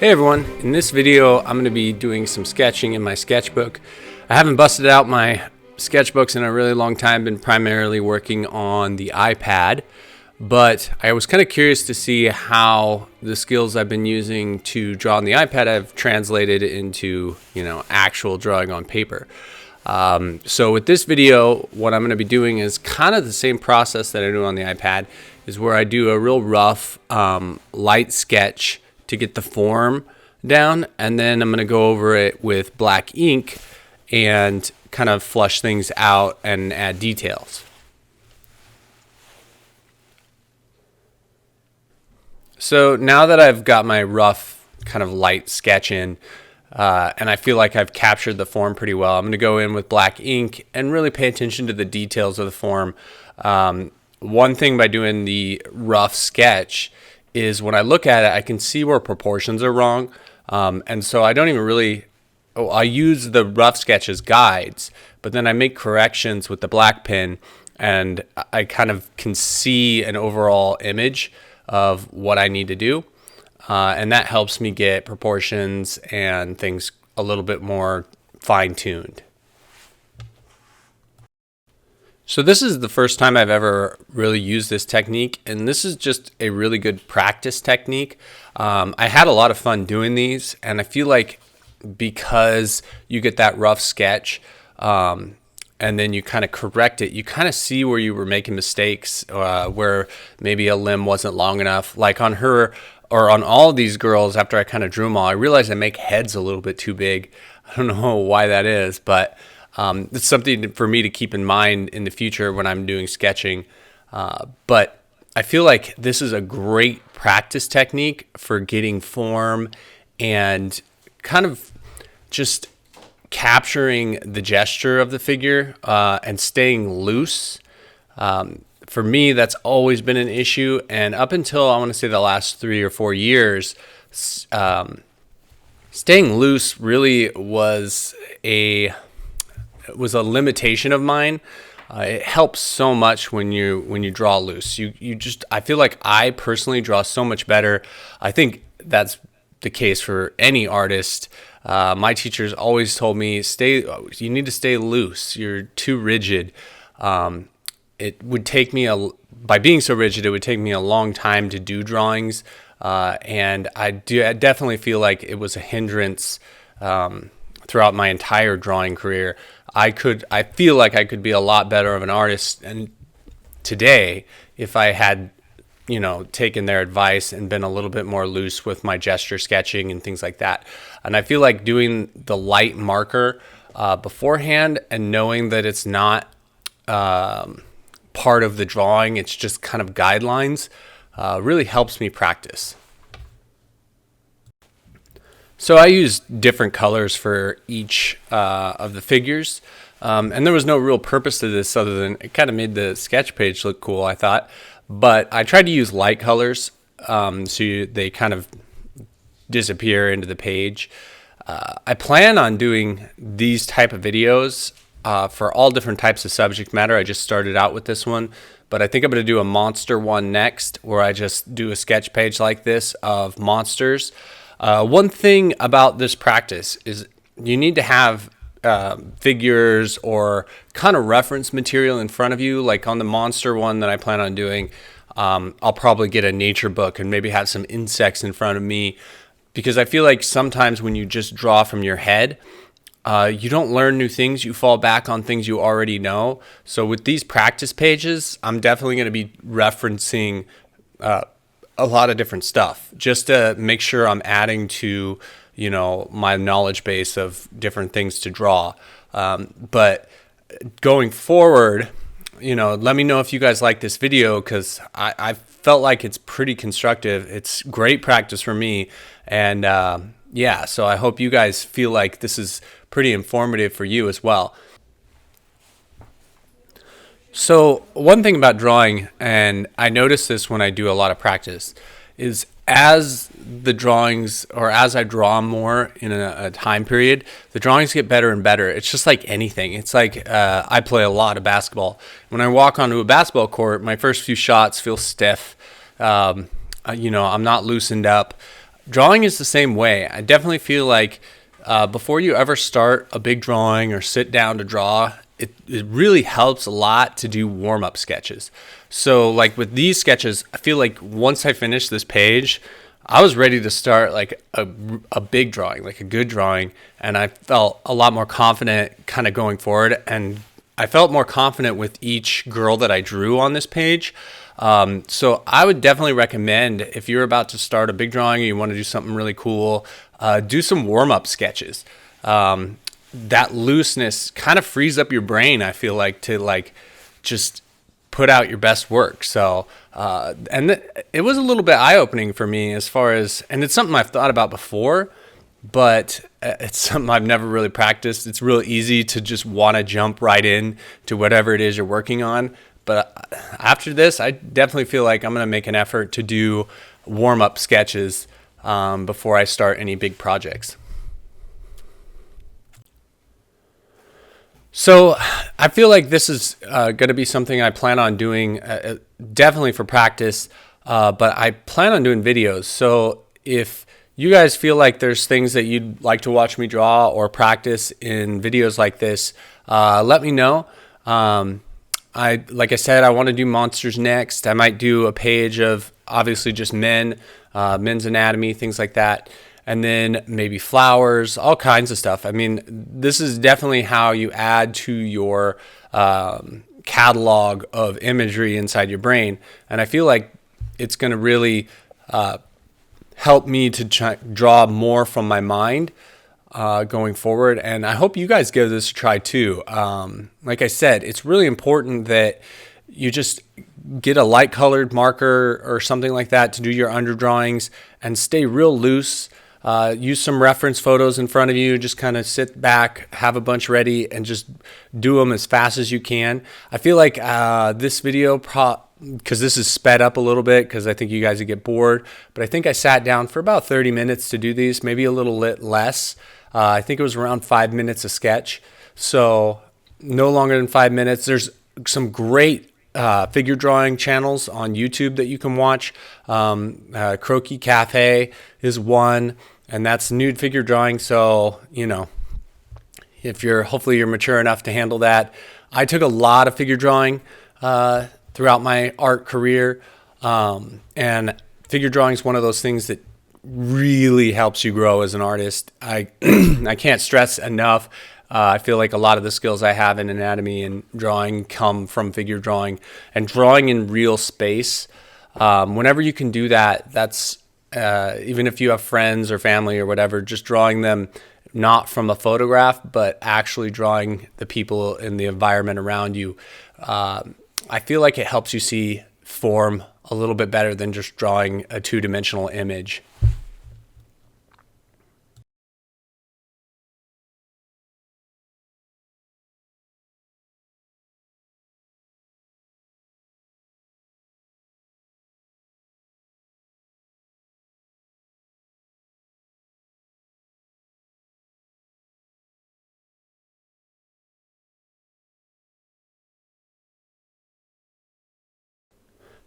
Hey everyone, in this video I'm going to be doing some sketching in my sketchbook. I haven't busted out my sketchbooks in a really long time, been primarily working on the iPad, but I was kind of curious to see how the skills I've been using to draw on the iPad have translated into, actual drawing on paper. So with this video, what I'm going to be doing is kind of the same process that I do on the iPad, is where I do a real rough, light sketch to get the form down, and then I'm going to go over it with black ink and kind of flush things out and add details. So now that I've got my rough kind of light sketch in, and I feel like I've captured the form pretty well, I'm going to go in with black ink and really pay attention to the details of the form. One thing by doing the rough sketch is when I look at it, I can see where proportions are wrong. And so I don't even really, I use the rough sketch as guides, but then I make corrections with the black pen, and I kind of can see an overall image of what I need to do. And that helps me get proportions and things a little bit more fine-tuned. So this is the first time I've ever really used this technique, and this is just a really good practice technique. I had a lot of fun doing these, and I feel like because you get that rough sketch and then you kind of correct it, you kind of see where you were making mistakes, where maybe a limb wasn't long enough. Like on her, or on all of these girls, after I kind of drew them all, I realized I make heads a little bit too big. I don't know why that is, but it's something for me to keep in mind in the future when I'm doing sketching. But I feel like this is a great practice technique for getting form and kind of just capturing the gesture of the figure and staying loose. For me, that's always been an issue. And up until, I want to say, the last 3 or 4 years, staying loose really was a limitation of mine. It helps so much when you draw loose. I feel like I personally draw so much better. I think that's the case for any artist. My teachers always told me, you need to stay loose. You're too rigid. It would take me by being so rigid, it would take me a long time to do drawings. And I definitely feel like it was a hindrance throughout my entire drawing career. I feel like I could be a lot better of an artist and today if I had, taken their advice and been a little bit more loose with my gesture sketching and things like that. And I feel like doing the light marker beforehand and knowing that it's not part of the drawing, it's just kind of guidelines, really helps me practice. So I used different colors for each of the figures, and there was no real purpose to this other than it kind of made the sketch page look cool, I thought. But I tried to use light colors so they kind of disappear into the page. I plan on doing these type of videos for all different types of subject matter. I just started out with this one, but I think I'm going to do a monster one next, where I just do a sketch page like this of monsters. One thing about this practice is you need to have figures or kind of reference material in front of you. Like on the monster one that I plan on doing, I'll probably get a nature book and maybe have some insects in front of me, because I feel like sometimes when you just draw from your head, you don't learn new things. You fall back on things you already know. So with these practice pages, I'm definitely going to be referencing a lot of different stuff just to make sure I'm adding to, my knowledge base of different things to draw. But going forward, let me know if you guys like this video, because I felt like it's pretty constructive. It's great practice for me. And so I hope you guys feel like this is pretty informative for you as well. So one thing about drawing, and I notice this when I do a lot of practice, is as the drawings, or as I draw more in a time period, the drawings get better and better. It's just like anything. It's like I play a lot of basketball. When I walk onto a basketball court, my first few shots feel stiff. I'm not loosened up. drawing is the same way. I definitely feel like before you ever start a big drawing or sit down to draw, it really helps a lot to do warm-up sketches. So like with these sketches, I feel like once I finished this page, I was ready to start like a big drawing, like a good drawing, and I felt a lot more confident kind of going forward, and I felt more confident with each girl that I drew on this page. So I would definitely recommend, if you're about to start a big drawing or you want to do something really cool, do some warm-up sketches. That looseness kind of frees up your brain, I feel like, to like just put out your best work. So it was a little bit eye-opening for me as far as, and it's something I've thought about before, but it's something I've never really practiced. It's real easy to just want to jump right in to whatever it is you're working on. But after this, I definitely feel like I'm going to make an effort to do warm-up sketches before I start any big projects. So I feel like this is going to be something I plan on doing definitely for practice, but I plan on doing videos. So if you guys feel like there's things that you'd like to watch me draw or practice in videos like this, let me know. Like I said, I want to do monsters next. I might do a page of obviously just men's anatomy, things like that. And then maybe flowers, all kinds of stuff. I mean, this is definitely how you add to your catalog of imagery inside your brain. And I feel like it's going to really help me to draw more from my mind going forward. And I hope you guys give this a try too. Like I said, it's really important that you just get a light colored marker or something like that to do your underdrawings and stay real loose. Use some reference photos in front of you. Just kind of sit back, have a bunch ready, and just do them as fast as you can. I feel like this video, because this is sped up a little bit because I think you guys would get bored, but I think I sat down for about 30 minutes to do these, maybe a little less. I think it was around 5 minutes a sketch. So no longer than 5 minutes. There's some great figure drawing channels on YouTube that you can watch. Croquis Cafe is one. And that's nude figure drawing. So, you know, hopefully you're mature enough to handle that. I took a lot of figure drawing throughout my art career. And figure drawing is one of those things that really helps you grow as an artist. I can't stress enough. I feel like a lot of the skills I have in anatomy and drawing come from figure drawing and drawing in real space. Whenever you can do that, that's even if you have friends or family or whatever, just drawing them not from a photograph, but actually drawing the people in the environment around you. I feel like it helps you see form a little bit better than just drawing a two-dimensional image.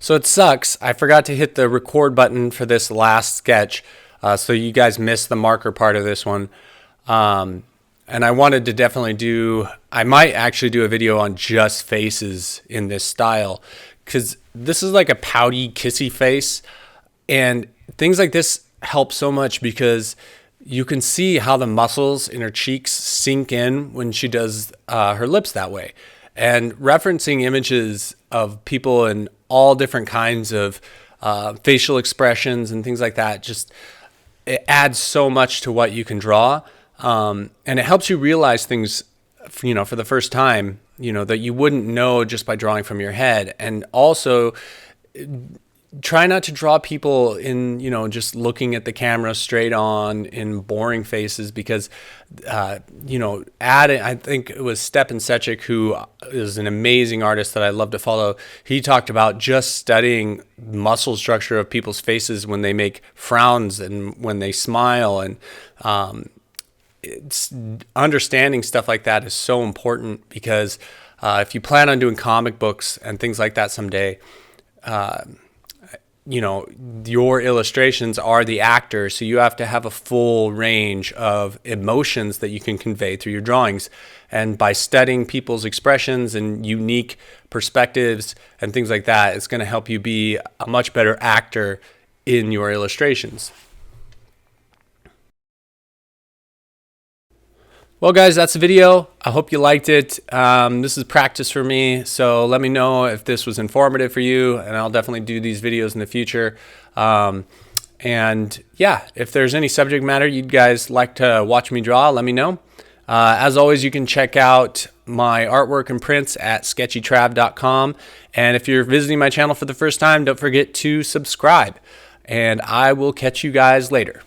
So it sucks. I forgot to hit the record button for this last sketch, so you guys missed the marker part of this one. And I wanted to definitely I might actually do a video on just faces in this style, because this is like a pouty, kissy face. And things like this help so much because you can see how the muscles in her cheeks sink in when she does her lips that way. And referencing images of people in all different kinds of facial expressions and things like that, just it adds so much to what you can draw. And it helps you realize things, for the first time, that you wouldn't know just by drawing from your head. And also try not to draw people in, just looking at the camera straight on in boring faces, because, I think it was Stepan Secek, who is an amazing artist that I love to follow. He talked about just studying muscle structure of people's faces when they make frowns and when they smile. And, it's understanding stuff like that is so important, because, if you plan on doing comic books and things like that someday, you know, your illustrations are the actor, so you have to have a full range of emotions that you can convey through your drawings. And by studying people's expressions and unique perspectives and things like that, it's going to help you be a much better actor in your illustrations. Well, guys, that's the video. I hope you liked it. This is practice for me, so let me know if this was informative for you, and I'll definitely do these videos in the future. And yeah, if there's any subject matter you guys like to watch me draw, let me know. As always, you can check out my artwork and prints at sketchytrav.com. And if you're visiting my channel for the first time, don't forget to subscribe. And I will catch you guys later.